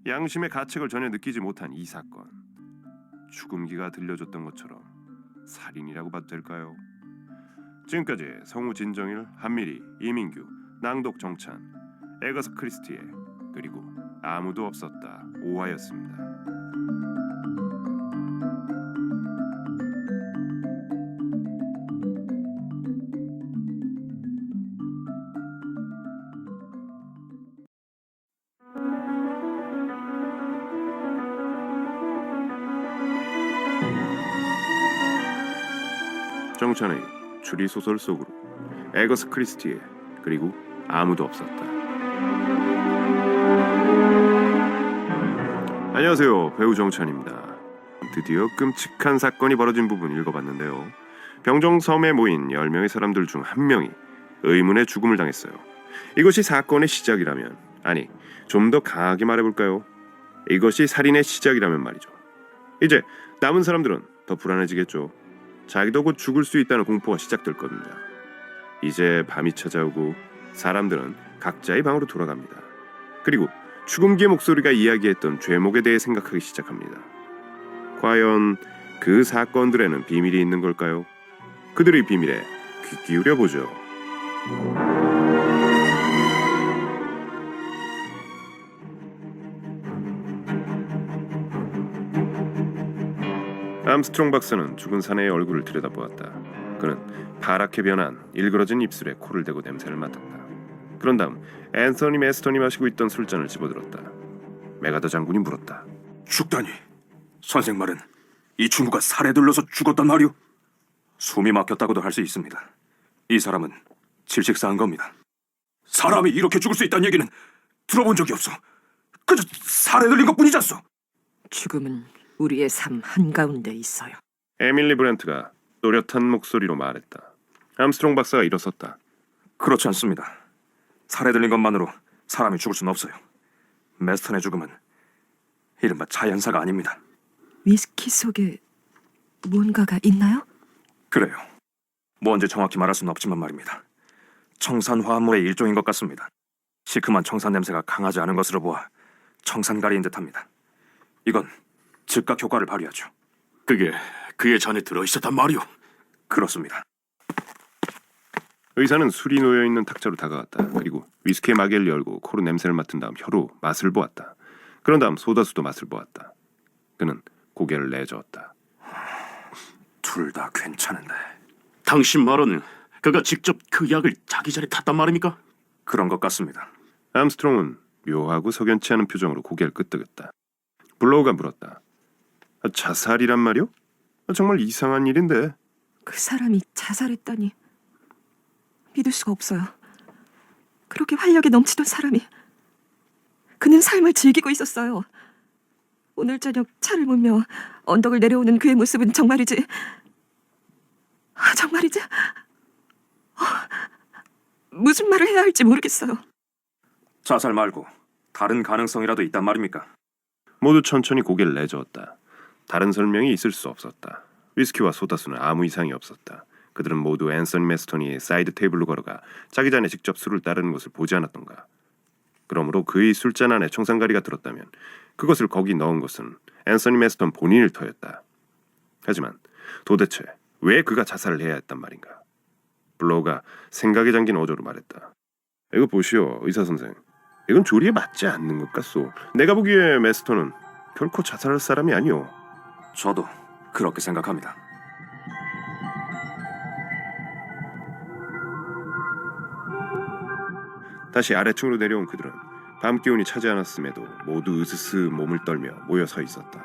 양심의 가책을 전혀 느끼지 못한 이 사건, 죽음기가 들려줬던 것처럼 살인이라고 봐도 될까요? 지금까지 성우 진정일, 한미리, 이민규, 낭독 정찬, 에거서 크리스티에 그리고 아무도 없었다 5화였습니다. 정찬의 추리 소설 속으로 에거서 크리스티에 그리고 아무도 없었다. 안녕하세요, 배우 정찬입니다. 드디어 끔찍한 사건이 벌어진 부분 읽어봤는데요. 병정섬에 모인 10명의 사람들 중 한 명이 의문의 죽음을 당했어요. 이것이 사건의 시작이라면, 아니 좀 더 강하게 말해볼까요? 이것이 살인의 시작이라면 말이죠. 이제 남은 사람들은 더 불안해지겠죠. 자기도 곧 죽을 수 있다는 공포가 시작될 겁니다. 이제 밤이 찾아오고 사람들은 각자의 방으로 돌아갑니다. 그리고 죽음기의 목소리가 이야기했던 죄목에 대해 생각하기 시작합니다. 과연 그 사건들에는 비밀이 있는 걸까요? 그들의 비밀에 귀 기울여 보죠. 암스트롱 박사는 죽은 사내의 얼굴을 들여다보았다. 그는 파랗게 변한 일그러진 입술에 코를 대고 냄새를 맡았다. 그런 다음 앤서니 메스턴이 마시고 있던 술잔을 집어들었다. 메가더 장군이 물었다. 죽다니. 선생 말은 이 친구가 살해들려서 죽었단 말이오? 숨이 막혔다고도 할 수 있습니다. 이 사람은 질식사한 겁니다. 사람이 이렇게 죽을 수 있다는 얘기는 들어본 적이 없어. 그저 살해들린 것뿐이잖소. 죽음은 우리의 삶 한가운데 있어요. 에밀리 브렌트가 또렷한 목소리로 말했다. 암스트롱 박사가 일어섰다. 그렇지 않습니다. 살해들린 것만으로 사람이 죽을 수는 없어요. 메스턴의 죽음은 이른바 자연사가 아닙니다. 위스키 속에 뭔가가 있나요? 그래요. 뭔지 정확히 말할 수는 없지만 말입니다. 청산 화합물의 일종인 것 같습니다. 시큼한 청산 냄새가 강하지 않은 것으로 보아 청산가리인 듯합니다. 이건 즉각 효과를 발휘하죠. 그게 그의 잔에 들어있었단 말이오. 그렇습니다. 의사는 술이 놓여있는 탁자로 다가갔다. 그리고 위스키의 마개를 열고 코로 냄새를 맡은 다음 혀로 맛을 보았다. 그런 다음 소다수도 맛을 보았다. 그는 고개를 내저었다. 둘 다 괜찮은데. 당신 말은 그가 직접 그 약을 자기 잔에 탔단 말입니까? 그런 것 같습니다. 암스트롱은 묘하고 석연치 않은 표정으로 고개를 끄덕였다. 블로우가 물었다. 자살이란 말이요? 정말 이상한 일인데. 그 사람이 자살했다니 믿을 수가 없어요. 그렇게 활력이 넘치던 사람이 그는 삶을 즐기고 있었어요. 오늘 저녁 차를 몰며 언덕을 내려오는 그의 모습은 정말이지 무슨 말을 해야 할지 모르겠어요. 자살 말고 다른 가능성이라도 있단 말입니까? 모두 천천히 고개를 내저었다. 다른 설명이 있을 수 없었다. 위스키와 소다수는 아무 이상이 없었다. 그들은 모두 앤서니 메스턴이 사이드 테이블로 걸어가 자기 잔에 직접 술을 따르는 것을 보지 않았던가. 그러므로 그의 술잔 안에 청산가리가 들었다면 그것을 거기 넣은 것은 앤서니 메스턴 본인일 터였다. 하지만 도대체 왜 그가 자살을 해야 했단 말인가? 블로우가 생각에 잠긴 어조로 말했다. 이거 보시오, 의사 선생. 이건 조리에 맞지 않는 것 같소. 내가 보기에 메스턴은 결코 자살할 사람이 아니오. 저도 그렇게 생각합니다. 다시 아래층으로 내려온 그들은 밤 기운이 차지 않았음에도 모두 으스스 몸을 떨며 모여 서 있었다.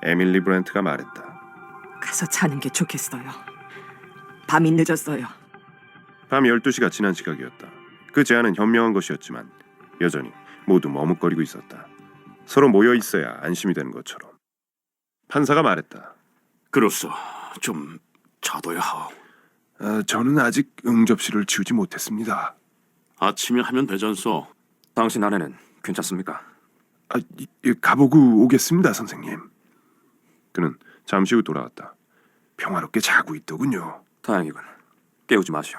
에밀리 브랜트가 말했다. 가서 자는 게 좋겠어요. 밤이 늦었어요. 밤 12시가 지난 시각이었다. 그 제안은 현명한 것이었지만 여전히 모두 머뭇거리고 있었다. 서로 모여 있어야 안심이 되는 것처럼. 판사가 말했다. 그로써 좀 자둬야 하오. 저는 아직 응접실을 치우지 못했습니다. 아침에 하면 되잖소. 당신 아내는 괜찮습니까? 가보고 오겠습니다, 선생님. 그는 잠시 후 돌아왔다. 평화롭게 자고 있더군요. 다행이군. 깨우지 마시오.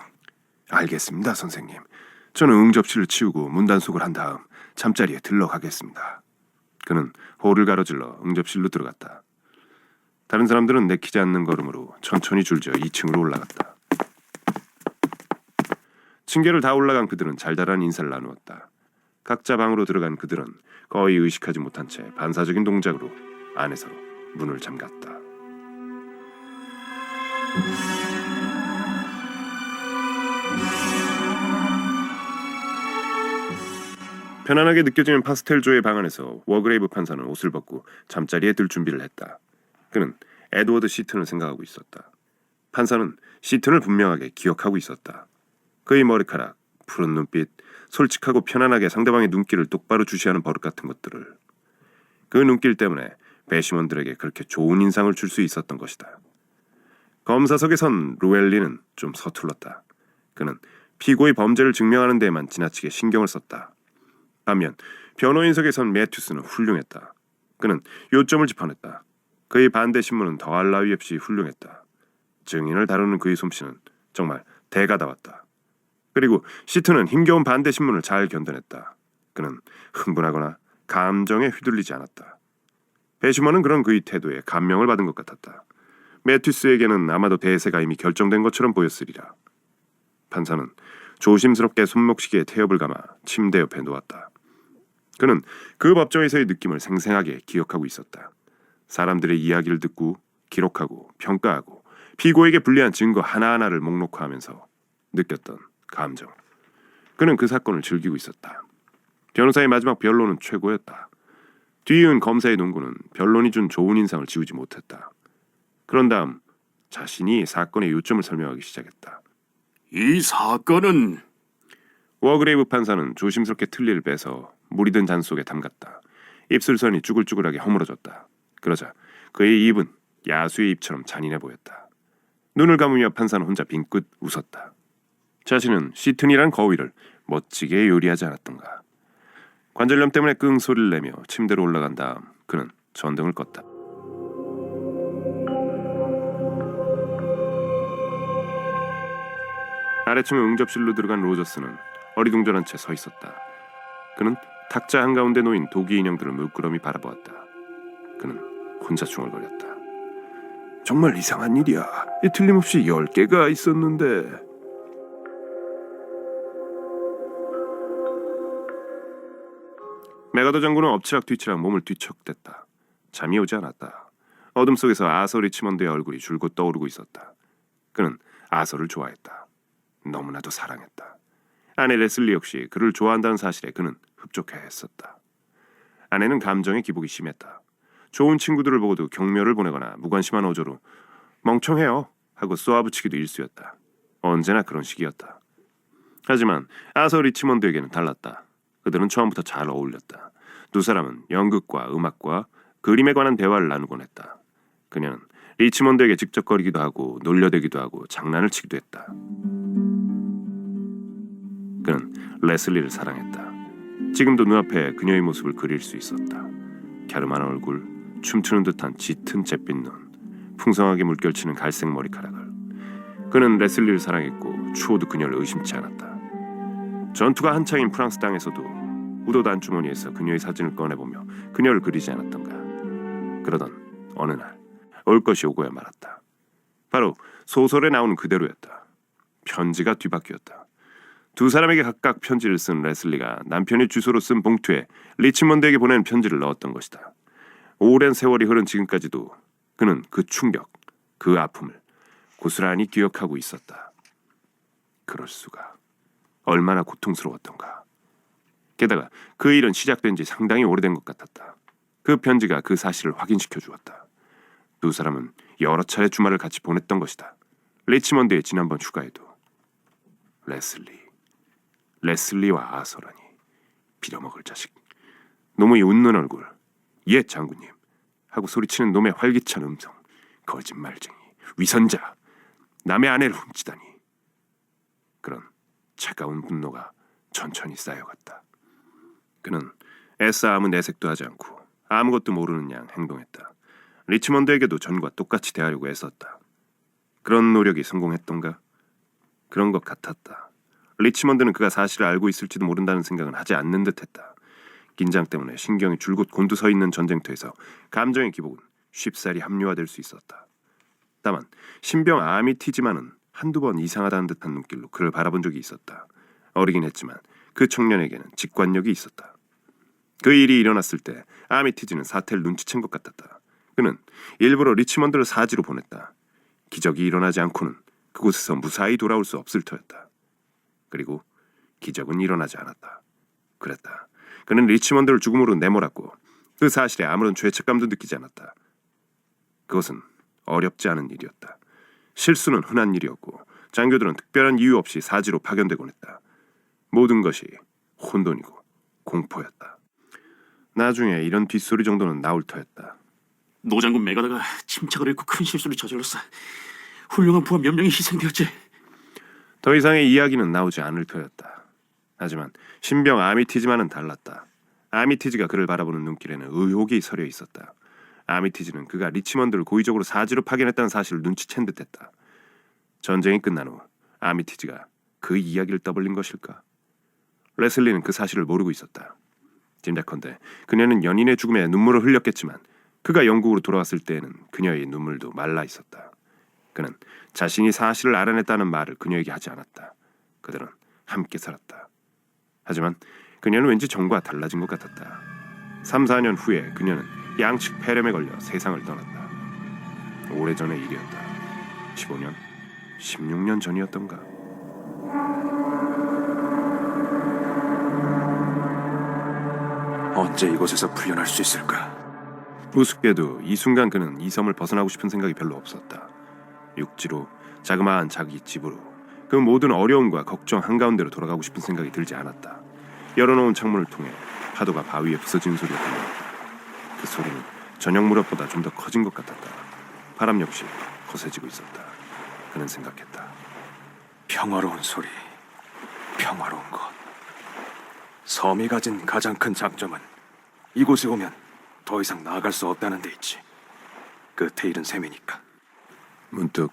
알겠습니다, 선생님. 저는 응접실을 치우고 문단속을 한 다음 잠자리에 들러가겠습니다. 그는 홀을 가로질러 응접실로 들어갔다. 다른 사람들은 내키지 않는 걸음으로 천천히 줄지어 2층으로 올라갔다. 층계를 다 올라간 그들은 잘잘한 인사를 나누었다. 각자 방으로 들어간 그들은 거의 의식하지 못한 채 반사적인 동작으로 안에서 문을 잠갔다. 편안하게 느껴지는 파스텔조의 방 안에서 워그레이브 판사는 옷을 벗고 잠자리에 들 준비를 했다. 그는 에드워드 시튼을 생각하고 있었다. 판사는 시튼을 분명하게 기억하고 있었다. 그의 머리카락, 푸른 눈빛, 솔직하고 편안하게 상대방의 눈길을 똑바로 주시하는 버릇 같은 것들을. 그 눈길 때문에 배심원들에게 그렇게 좋은 인상을 줄 수 있었던 것이다. 검사석에 선 루엘리는 좀 서툴렀다. 그는 피고의 범죄를 증명하는 데에만 지나치게 신경을 썼다. 반면 변호인석에 선 매튜스는 훌륭했다. 그는 요점을 짚어냈다. 그의 반대 신문은 더할 나위 없이 훌륭했다. 증인을 다루는 그의 솜씨는 정말 대가다웠다. 그리고 시트는 힘겨운 반대 신문을 잘 견뎌냈다. 그는 흥분하거나 감정에 휘둘리지 않았다. 배심원은 그런 그의 태도에 감명을 받은 것 같았다. 매튜스에게는 아마도 대세가 이미 결정된 것처럼 보였으리라. 판사는 조심스럽게 손목시계에 태엽을 감아 침대 옆에 놓았다. 그는 그 법정에서의 느낌을 생생하게 기억하고 있었다. 사람들의 이야기를 듣고 기록하고 평가하고 피고에게 불리한 증거 하나하나를 목록화하면서 느꼈던 감정. 그는 그 사건을 즐기고 있었다. 변호사의 마지막 변론은 최고였다. 뒤이은 검사의 논구는 변론이 준 좋은 인상을 지우지 못했다. 그런 다음 자신이 사건의 요점을 설명하기 시작했다. 이 사건은 워그레이브 판사는 조심스럽게 틀니를 빼서 물이 든 잔 속에 담갔다. 입술선이 쭈글쭈글하게 허물어졌다. 그러자 그의 입은 야수의 입처럼 잔인해 보였다. 눈을 감으며 판사는 혼자 빙긋 웃었다. 자신은 시튼이란 거위를 멋지게 요리하지 않았던가. 관절염 때문에 끙 소리를 내며 침대로 올라간 다음 그는 전등을 껐다. 아래층의 응접실로 들어간 로저스는 어리둥절한 채 서 있었다. 그는 탁자 한가운데 놓인 도기 인형들을 물끄러미 바라보았다. 그는 혼자 중얼거렸다. 정말 이상한 일이야. 틀림없이 10개가 있었는데. 메가더 장군은 엎치락뒤치락 몸을 뒤척댔다. 잠이 오지 않았다. 어둠 속에서 아서 리치먼드의 얼굴이 줄곧 떠오르고 있었다. 그는 아서를 좋아했다. 너무나도 사랑했다. 아내 레슬리 역시 그를 좋아한다는 사실에 그는 흡족해했었다. 아내는 감정의 기복이 심했다. 좋은 친구들을 보고도 경멸을 보내거나 무관심한 어조로 멍청해요 하고 쏘아붙이기도 일쑤였다. 언제나 그런 식이었다. 하지만 아서 리치먼드에게는 달랐다. 그들은 처음부터 잘 어울렸다. 두 사람은 연극과 음악과 그림에 관한 대화를 나누곤 했다. 그녀는 리치먼드에게 직접거리기도 하고 놀려대기도 하고 장난을 치기도 했다. 그는 레슬리를 사랑했다. 지금도 눈앞에 그녀의 모습을 그릴 수 있었다. 갸름한 얼굴, 춤추는 듯한 짙은 잿빛 눈, 풍성하게 물결치는 갈색 머리카락을. 그는 레슬리를 사랑했고 추호도 그녀를 의심치 않았다. 전투가 한창인 프랑스 땅에서도 우도 안주머니에서 그녀의 사진을 꺼내보며 그녀를 그리지 않았던가. 그러던 어느 날 올 것이 오고야 말았다. 바로 소설에 나오는 그대로였다. 편지가 뒤바뀌었다. 두 사람에게 각각 편지를 쓴 레슬리가 남편의 주소로 쓴 봉투에 리치먼드에게 보낸 편지를 넣었던 것이다. 오랜 세월이 흐른 지금까지도 그는 그 충격, 그 아픔을 고스란히 기억하고 있었다. 그럴 수가. 얼마나 고통스러웠던가. 게다가 그 일은 시작된 지 상당히 오래된 것 같았다. 그 편지가 그 사실을 확인시켜 주었다. 두 사람은 여러 차례 주말을 같이 보냈던 것이다. 리치먼드의 지난번 휴가에도. 레슬리와 아서라니. 빌어먹을 자식. 놈의 웃는 얼굴. 예, 장군님. 하고 소리치는 놈의 활기찬 음성. 거짓말쟁이. 위선자. 남의 아내를 훔치다니. 그런 차가운 분노가 천천히 쌓여갔다. 그는 애써 아무 내색도 하지 않고 아무것도 모르는 양 행동했다. 리치먼드에게도 전과 똑같이 대하려고 애썼다. 그런 노력이 성공했던가? 그런 것 같았다. 리치먼드는 그가 사실을 알고 있을지도 모른다는 생각은 하지 않는 듯했다. 긴장 때문에 신경이 줄곧 곤두서 있는 전쟁터에서 감정의 기복은 쉽사리 합리화될 수 있었다. 다만 신병 아미티지만은 한두 번 이상하다는 듯한 눈길로 그를 바라본 적이 있었다. 어리긴 했지만 그 청년에게는 직관력이 있었다. 그 일이 일어났을 때 아미티지는 사태를 눈치챈 것 같았다. 그는 일부러 리치먼드를 사지로 보냈다. 기적이 일어나지 않고는 그곳에서 무사히 돌아올 수 없을 터였다. 그리고 기적은 일어나지 않았다. 그랬다. 그는 리치먼드를 죽음으로 내몰았고 그 사실에 아무런 죄책감도 느끼지 않았다. 그것은 어렵지 않은 일이었다. 실수는 흔한 일이었고 장교들은 특별한 이유 없이 사지로 파견되곤 했다. 모든 것이 혼돈이고 공포였다. 나중에 이런 뒷소리 정도는 나올 터였다. 노장군 메가다가 침착을 잃고 큰 실수를 저질렀어. 훌륭한 부하 몇 명이 희생되었지. 더 이상의 이야기는 나오지 않을 터였다. 하지만 신병 아미티즈만은 달랐다. 아미티즈가 그를 바라보는 눈길에는 의혹이 서려 있었다. 아미티즈는 그가 리치먼드를 고의적으로 사지로 파견했다는 사실을 눈치챈 듯했다. 전쟁이 끝난 후 아미티즈가 그 이야기를 떠벌린 것일까? 레슬리는 그 사실을 모르고 있었다. 짐작컨대 그녀는 연인의 죽음에 눈물을 흘렸겠지만 그가 영국으로 돌아왔을 때에는 그녀의 눈물도 말라 있었다. 그는 자신이 사실을 알아냈다는 말을 그녀에게 하지 않았다. 그들은 함께 살았다. 하지만 그녀는 왠지 전과 달라진 것 같았다. 3, 4년 후에 그녀는 양측 폐렴에 걸려 세상을 떠났다. 오래전의 일이었다. 15년, 16년 전이었던가. 언제 이곳에서 풀려날 수 있을까? 우습게도 이 순간 그는 이 섬을 벗어나고 싶은 생각이 별로 없었다. 육지로, 자그마한 자기 집으로, 그 모든 어려움과 걱정 한가운데로 돌아가고 싶은 생각이 들지 않았다. 열어놓은 창문을 통해 파도가 바위에 부서지는 소리가 들렸다. 그 소리는 저녁 무렵보다 좀 더 커진 것 같았다. 바람 역시 거세지고 있었다. 그는 생각했다. 평화로운 소리, 평화로운 것. 섬이 가진 가장 큰 장점은 이곳에 오면 더 이상 나아갈 수 없다는 데 있지. 끝에 일은 셈이니까. 문득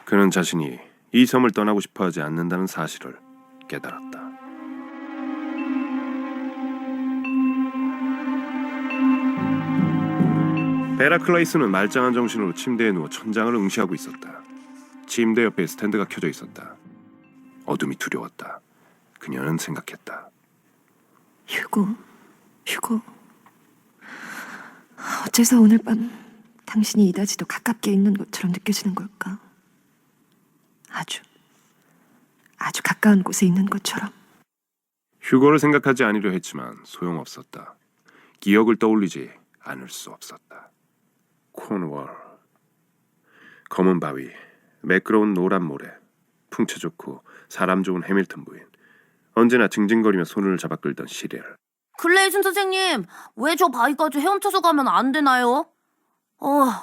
그는 자신이 이 섬을 떠나고 싶어하지 않는다는 사실을 깨달았다. 베라클라이스는 말짱한 정신으로 침대에 누워 천장을 응시하고 있었다. 침대 옆에 스탠드가 켜져 있었다. 어둠이 두려웠다. 그녀는 생각했다. 휴고. 어째서 오늘 밤 당신이 이다지도 가깝게 있는 것처럼 느껴지는 걸까? 아주 가까운 곳에 있는 것처럼. 휴거를 생각하지 않으려 했지만 소용없었다. 기억을 떠올리지 않을 수 없었다. 코너월. 검은 바위, 매끄러운 노란 모래, 풍채 좋고 사람 좋은 해밀턴 부인. 언제나 징징거리며 손을 잡아 끌던 시렐. 클레이슨 선생님, 왜 저 바위까지 헤엄쳐서 가면 안 되나요?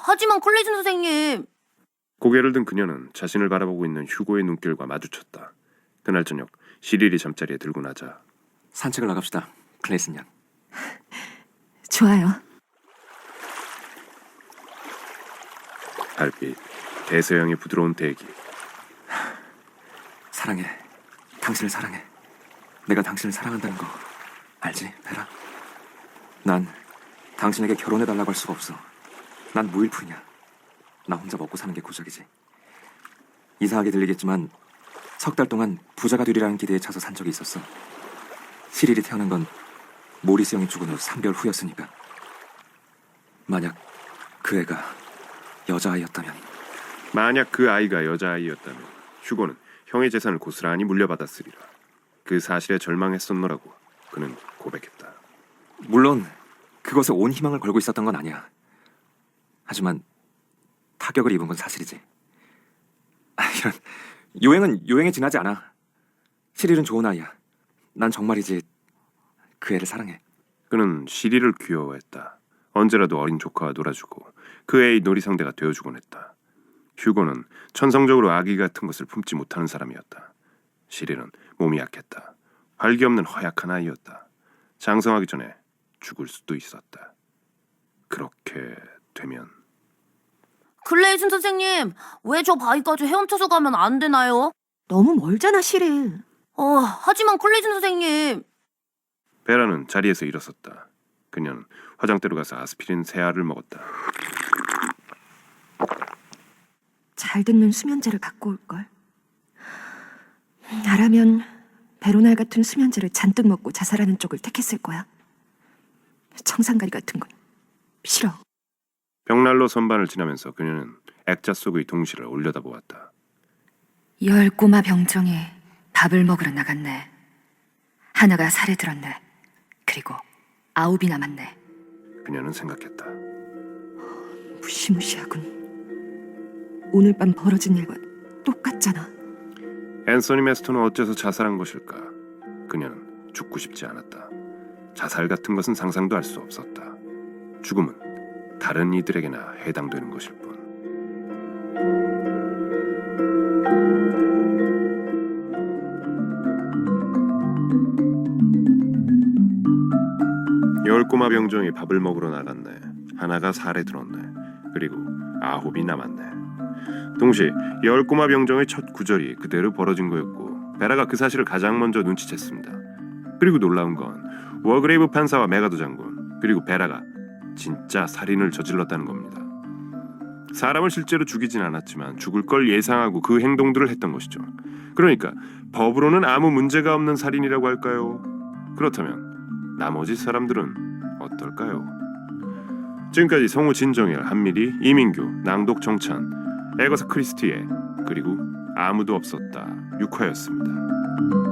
하지만 클레이슨 선생님. 고개를 든 그녀는 자신을 바라보고 있는 휴고의 눈길과 마주쳤다. 그날 저녁 시릴이 잠자리에 들고 나자 산책을 나갑시다, 클레이슨 양. 좋아요. 달빛, 대서양의 부드러운 대기. 사랑해. 당신을 사랑해. 내가 당신을 사랑한다는 거 알지, 베라? 난 당신에게 결혼해달라고 할 수가 없어. 난 무일푼이야. 나 혼자 먹고 사는 게 고작이지. 이상하게 들리겠지만 석 달 동안 부자가 되리라는 기대에 차서 산 적이 있었어. 시릴이 태어난 건 모리스 형이 죽은 후 3개월 후였으니까. 만약 그 애가 여자아이였다면. 만약 그 아이가 여자아이였다면 휴고는 형의 재산을 고스란히 물려받았으리라. 그 사실에 절망했었노라고 그는 고백했다. 물론 그것에 온 희망을 걸고 있었던 건 아니야. 하지만 타격을 입은 건 사실이지. 이런 요행은 요행에 지나지 않아. 시릴은 좋은 아이야. 난 정말이지 그 애를 사랑해. 그는 시리를 귀여워했다. 언제라도 어린 조카와 놀아주고 그 애의 놀이상대가 되어주곤 했다. 휴고는 천성적으로 아기 같은 것을 품지 못하는 사람이었다. 시리는 몸이 약했다. 활기 없는 허약한 아이였다. 장성하기 전에 죽을 수도 있었다. 그렇게 되면 클레이슨 선생님, 왜 저 바위까지 헤엄쳐서 가면 안 되나요? 너무 멀잖아, 시릴. 하지만 클레이슨 선생님. 베라는 자리에서 일어섰다. 그녀는 화장대로 가서 아스피린 3알을 먹었다. 잘 듣는 수면제를 갖고 올걸. 나라면 베로날 같은 수면제를 잔뜩 먹고 자살하는 쪽을 택했을 거야. 청산가리 같은 건 싫어. 벽난로 선반을 지나면서 그녀는 액자 속의 동시를 올려다보았다. 10 꼬마 병정이 밥을 먹으러 나갔네. 하나가 살에 들었네. 그리고 9이 남았네. 그녀는 생각했다. 무시무시하군. 오늘 밤 벌어진 일과 똑같잖아. 앤서니 메스터는 어째서 자살한 것일까? 그녀는 죽고 싶지 않았다. 자살 같은 것은 상상도 할 수 없었다. 죽음은 다른 이들에게나 해당되는 것일 뿐. 열 꼬마 병정이 밥을 먹으러 나갔네. 하나가 살에 들었네. 그리고 9이 남았네. 동시에 10 꼬마 병정의 첫 구절이 그대로 벌어진 거였고 베라가 그 사실을 가장 먼저 눈치챘습니다. 그리고 놀라운 건 워그레이브 판사와 메가도 장군 그리고 베라가 진짜 살인을 저질렀다는 겁니다. 사람을 실제로 죽이진 않았지만 죽을 걸 예상하고 그 행동들을 했던 것이죠. 그러니까 법으로는 아무 문제가 없는 살인이라고 할까요? 그렇다면 나머지 사람들은 어떨까요? 지금까지 성우 진정열, 한미리, 이민규, 낭독 정찬, 에거사 크리스티에 그리고 아무도 없었다 6화였습니다.